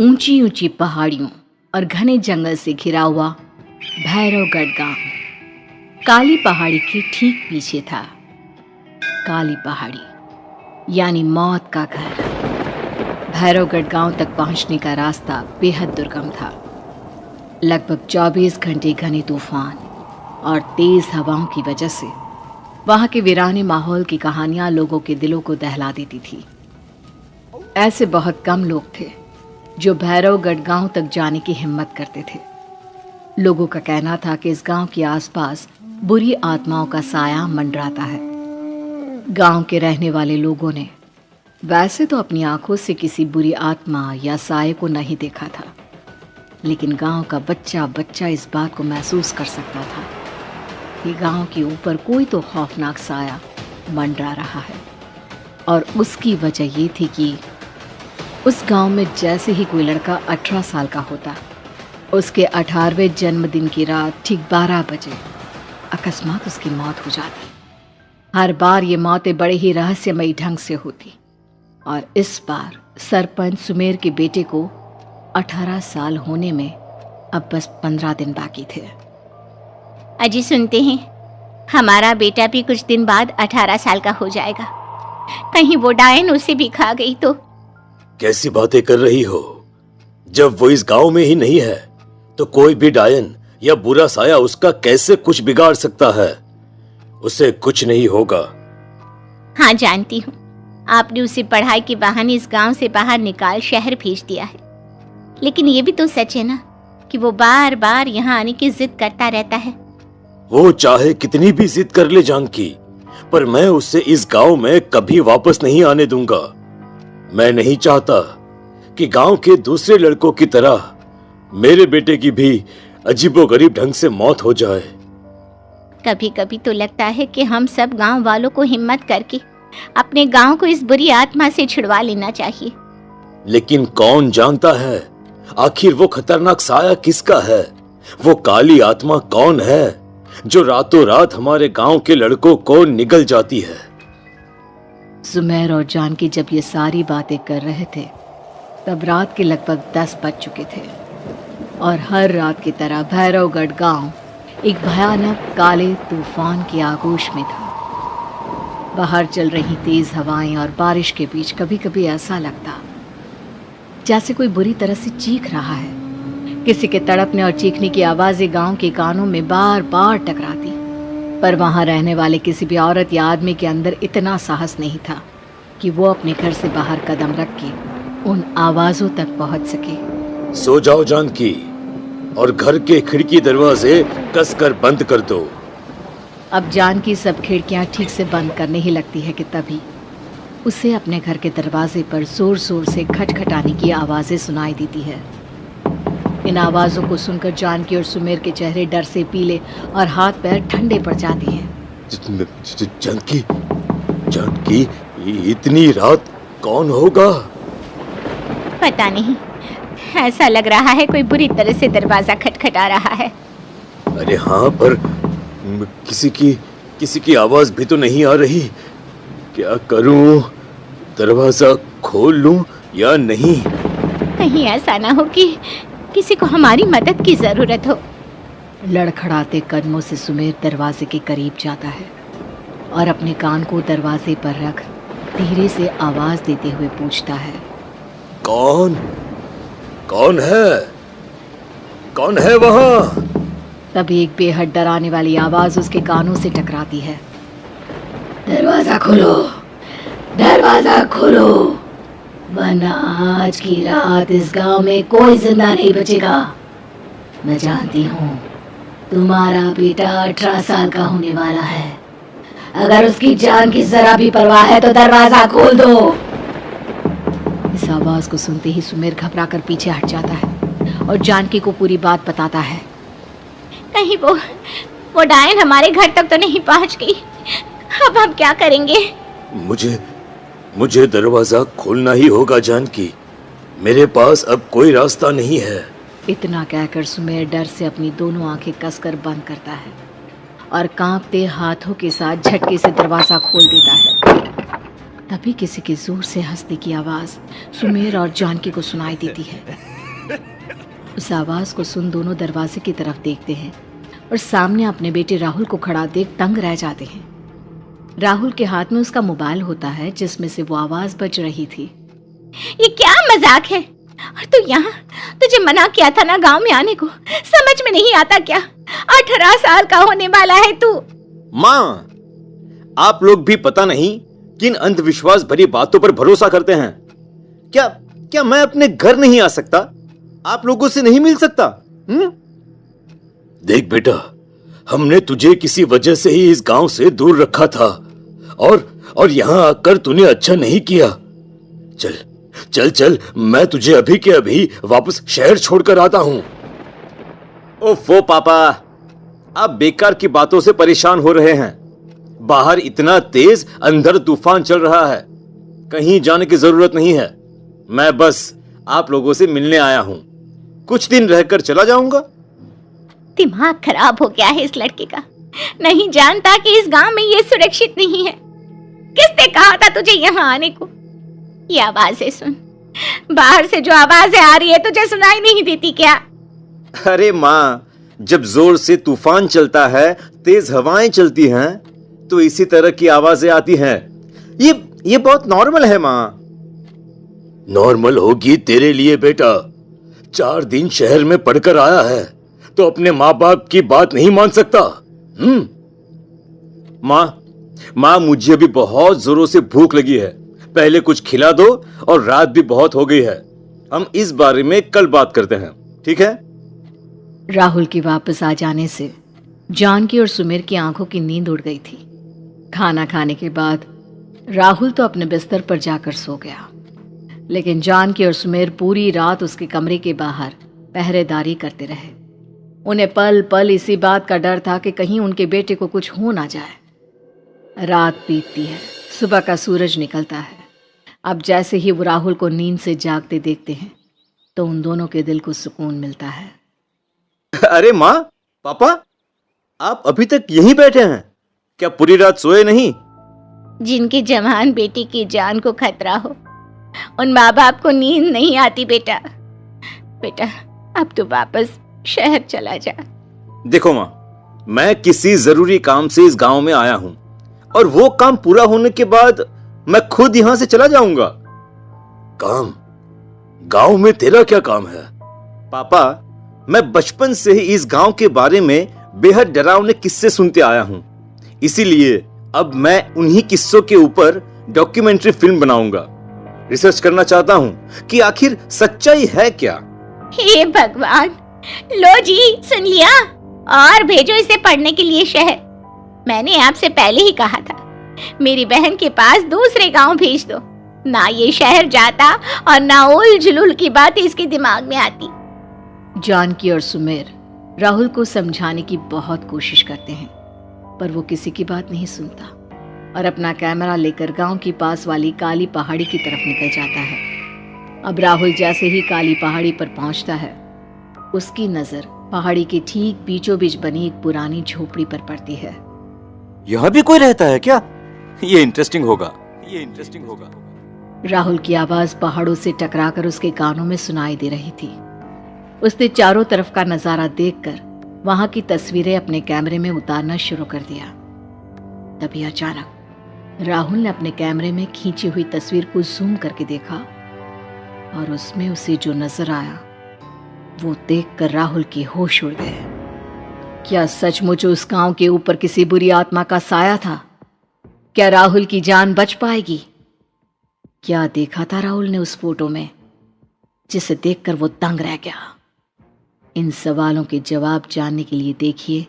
ऊंची ऊंची पहाड़ियों और घने जंगल से घिरा हुआ भैरवगढ़ गांव काली पहाड़ी के ठीक पीछे था। काली पहाड़ी यानी मौत का घर। भैरवगढ़ गांव तक पहुंचने का रास्ता बेहद दुर्गम था। लगभग 24 घंटे घने तूफान और तेज हवाओं की वजह से वहां के वीराने माहौल की कहानियां लोगों के दिलों को दहला देती थी। ऐसे बहुत कम लोग थे जो भैरवगढ़ गांव तक जाने की हिम्मत करते थे। लोगों का कहना था कि इस गांव के आसपास बुरी आत्माओं का साया मंडराता है। गांव के रहने वाले लोगों ने वैसे तो अपनी आंखों से किसी बुरी आत्मा या साये को नहीं देखा था, लेकिन गांव का बच्चा बच्चा इस बात को महसूस कर सकता था कि गांव के ऊपर कोई तो खौफनाक साया मंडरा रहा है। और उसकी वजह ये थी कि उस गांव में जैसे ही कोई लड़का 18 साल का होता, उसके 18वें जन्मदिन की रात ठीक 12 बजे अकस्मात उसकी मौत हो जाती। हर बार ये मौतें बड़े ही रहस्यमयी ढंग से होती और इस बार सरपंच सुमेर के बेटे को 18 साल होने में अब बस 15 दिन बाकी थे। अजी सुनते हैं, हमारा बेटा भी कुछ दिन बाद 18 साल का हो जाएगा। कहीं वो डायन उसे भी खा गई तो? कैसी बातें कर रही हो? जब वो इस गांव में ही नहीं है तो कोई भी डायन या बुरा साया उसका कैसे कुछ बिगाड़ सकता है? उसे कुछ नहीं होगा। हाँ जानती हूँ, आपने उसे पढ़ाई के बहाने इस गांव से बाहर निकाल शहर भेज दिया है, लेकिन ये भी तो सच है ना कि वो बार बार यहाँ आने की जिद करता रहता है। वो चाहे कितनी भी जिद कर ले जानकी, पर मैं उसे इस गांव में कभी वापस नहीं आने दूंगा। मैं नहीं चाहता कि गांव के दूसरे लड़कों की तरह मेरे बेटे की भी अजीबोगरीब ढंग से मौत हो जाए। कभी कभी तो लगता है कि हम सब गांव वालों को हिम्मत करके अपने गांव को इस बुरी आत्मा से छुड़वा लेना चाहिए। लेकिन कौन जानता है आखिर वो खतरनाक साया किसका है? वो काली आत्मा कौन है जो रातों रात हमारे गांव के लड़कों को निगल जाती है? सुमेर और जानकी जब ये सारी बातें कर रहे थे तब रात के लगभग 10 बज चुके थे और हर रात की तरह भैरवगढ़ गांव एक भयानक काले तूफान की आगोश में था। बाहर चल रही तेज हवाएं और बारिश के बीच कभी कभी ऐसा लगता जैसे कोई बुरी तरह से चीख रहा है। किसी के तड़पने और चीखने की आवाजें गांव के कानों में बार बार टकराती, पर वहां रहने वाले किसी भी औरत या आदमी के अंदर इतना साहस नहीं था कि वो अपने घर से बाहर कदम रख के उन आवाजों तक पहुंच सके। सो जाओ जानकी और घर के खिड़की दरवाजे कसकर बंद कर दो। अब जानकी सब खिड़कियां ठीक से बंद करने ही लगती है कि तभी उसे अपने घर के दरवाजे पर जोर जोर से खटखटाने की आवाजें सुनाई देती है। इन आवाजों को सुनकर जानकी और सुमेर के चेहरे डर से पीले और हाथ पैर ठंडे पड़ जाते हैं। जानकी, जानकी, इतनी रात कौन होगा? पता नहीं, ऐसा लग रहा है कोई बुरी तरह से दरवाजा खटखटा रहा है। अरे हाँ, पर किसी की आवाज भी तो नहीं आ रही। क्या करूं? दरवाजा खोल लूं या नहीं? कहीं ऐसा ना हो कि किसी को हमारी मदद की जरूरत हो। लड़खड़ाते कदमों से सुमेर दरवाजे के करीब जाता है और अपने कान को दरवाजे पर रख धीरे से आवाज देते हुए पूछता है, कौन है? कौन है वहां? तभी एक बेहद डराने वाली आवाज उसके कानों से टकराती है, दरवाजा खोलो, दरवाजा खोलो, वरना आज की रात इस गांव में कोई जिंदा नहीं बचेगा। मैं जानती हूँ तुम्हारा बेटा 18 साल का होने वाला है। अगर उसकी जान की जरा भी परवाह है तो दरवाजा खोल दो। इस आवाज को सुनते ही सुमेर घबराकर पीछे हट जाता है और जानकी को पूरी बात बताता है। कहीं वो डायन हमारे घर तक तो नहीं पहुंच गई? अब हम क्या करेंगे? मुझे दरवाजा खोलना ही होगा जानकी। मेरे पास अब कोई रास्ता नहीं है। इतना कहकर सुमेर डर से अपनी दोनों आंखें कसकर बंद करता है और कांपते हाथों के साथ झटके से दरवाजा खोल देता है। तभी किसी के जोर से हंसने की आवाज सुमेर और जानकी को सुनाई देती है। उस आवाज को सुन दोनों दरवाजे की तरफ देखते हैं और सामने अपने बेटे राहुल को खड़ा देख दंग रह जाते हैं। राहुल के हाथ में उसका मोबाइल होता है जिसमें से वो आवाज बज रही थी। ये क्या मजाक है? और तू यहाँ, तुझे मना किया था ना गांव में आने को, समझ में नहीं आता क्या? 18 साल का होने वाला है तू। माँ, आप लोग भी पता नहीं किन अंधविश्वास भरी बातों पर भरोसा करते हैं। क्या क्या मैं अपने घर नहीं आ सकता? आप लोगों से नहीं मिल सकता? देख बेटा, हमने तुझे किसी वजह से ही इस गांव से दूर रखा था और यहां आकर तूने अच्छा नहीं किया। चल चल चल, मैं तुझे अभी के अभी वापस शहर छोड़कर आता हूं। ओफो पापा, आप बेकार की बातों से परेशान हो रहे हैं। बाहर इतना तेज अंधर तूफान चल रहा है, कहीं जाने की जरूरत नहीं है। मैं बस आप लोगों से मिलने आया हूं, कुछ दिन रहकर चला जाऊंगा। दिमाग खराब हो गया है इस लड़के का, नहीं जानता कि इस गांव में ये सुरक्षित नहीं है। किसने कहा था तुझे यहाँ आने को? ये आवाजें सुन, बाहर से जो आवाजें आ रही है तुझे सुनाई नहीं देती क्या? अरे माँ, जब जोर से तूफान चलता है, तेज हवाएं चलती हैं, तो इसी तरह की आवाजें आती हैं। ये बहुत नॉर्मल है माँ। नॉर्मल होगी तेरे लिए बेटा। 4 दिन शहर में पढ़कर आया है तो अपने माँ बाप की बात नहीं मान सकता। माँ, मुझे अभी बहुत जोरों से भूख लगी है, पहले कुछ खिला दो, और रात भी बहुत हो गई है। हम इस बारे में कल बात करते हैं, ठीक है? राहुल के वापस आ जाने से जानकी और सुमेर की आंखों की नींद उड़ गई थी। खाना खाने के बाद राहुल तो अपने बिस्तर पर जाकर सो गया, लेकिन जानकी और सुमेर पूरी रात उसके कमरे के बाहर पहरेदारी करते रहे। उन्हें पल पल इसी बात का डर था कि कहीं उनके बेटे को कुछ हो ना जाए। रात बीतती है, सुबह का सूरज निकलता है। अब जैसे ही वो राहुल को नींद से जागते देखते हैं तो उन दोनों के दिल को सुकून मिलता है। अरे माँ, पापा, आप अभी तक यहीं बैठे हैं? क्या पूरी रात सोए नहीं? जिनकी जवान बेटी की जान को खतरा हो, उन माँ बाप को नींद नहीं आती बेटा। बेटा, अब तो वापस शहर चला जा। देखो माँ, मैं किसी जरूरी काम से इस गांव में आया हूं, और वो काम पूरा होने के बाद मैं खुद यहां से चला जाऊंगा। काम? गांव में तेरा क्या काम है? पापा, मैं बचपन से ही इस गांव के बारे में बेहद डरावने किस्से सुनते आया हूं, इसीलिए अब मैं उन्हीं किस्सों के ऊपर डॉक्यूमेंट्री फिल्म बनाऊंगा। रिसर्च करना चाहता हूं कि आखिर सच्चाई है क्या। हे भगवान, लो जी, सुन लिया, और भेजो इसे पढ़ने के लिए शहर। मैंने आपसे पहले ही कहा था, मेरी बहन के पास दूसरे गांव भेज दो। ना ये शहर जाता और ना उल जुलूल की बात इसके दिमाग में आती। जानकी और सुमेर राहुल को समझाने की बहुत कोशिश करते हैं, पर वो किसी की बात नहीं सुनता और अपना कैमरा लेकर गांव की पास वाली काली पहाड़ी की तरफ निकल जाता है। अब राहुल जैसे ही काली पहाड़ी पर पहुंचता है, उसकी नजर पहाड़ी के ठीक बीचों बीच बनी एक पुरानी झोपड़ी पर पड़ती है। यहाँ भी कोई रहता है क्या? ये इंटरेस्टिंग होगा। राहुल की आवाज पहाड़ों से टकराकर उसके कानों में सुनाई दे रही थी। उसने चारों तरफ का नजारा देखकर वहां की तस्वीरें अपने कैमरे में उतारना शुरू कर दिया। तभी अचानक राहुल ने अपने कैमरे में खींची हुई तस्वीर को जूम करके देखा, और उसमें उसे जो नजर आया वो देखकर राहुल के होश उड़ गए। क्या सचमुच उस गांव के ऊपर किसी बुरी आत्मा का साया था? क्या राहुल की जान बच पाएगी? क्या देखा था राहुल ने उस फोटो में जिसे देखकर वो दंग रह गया? इन सवालों के जवाब जानने के लिए देखिए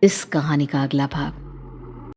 इस कहानी का अगला भाग।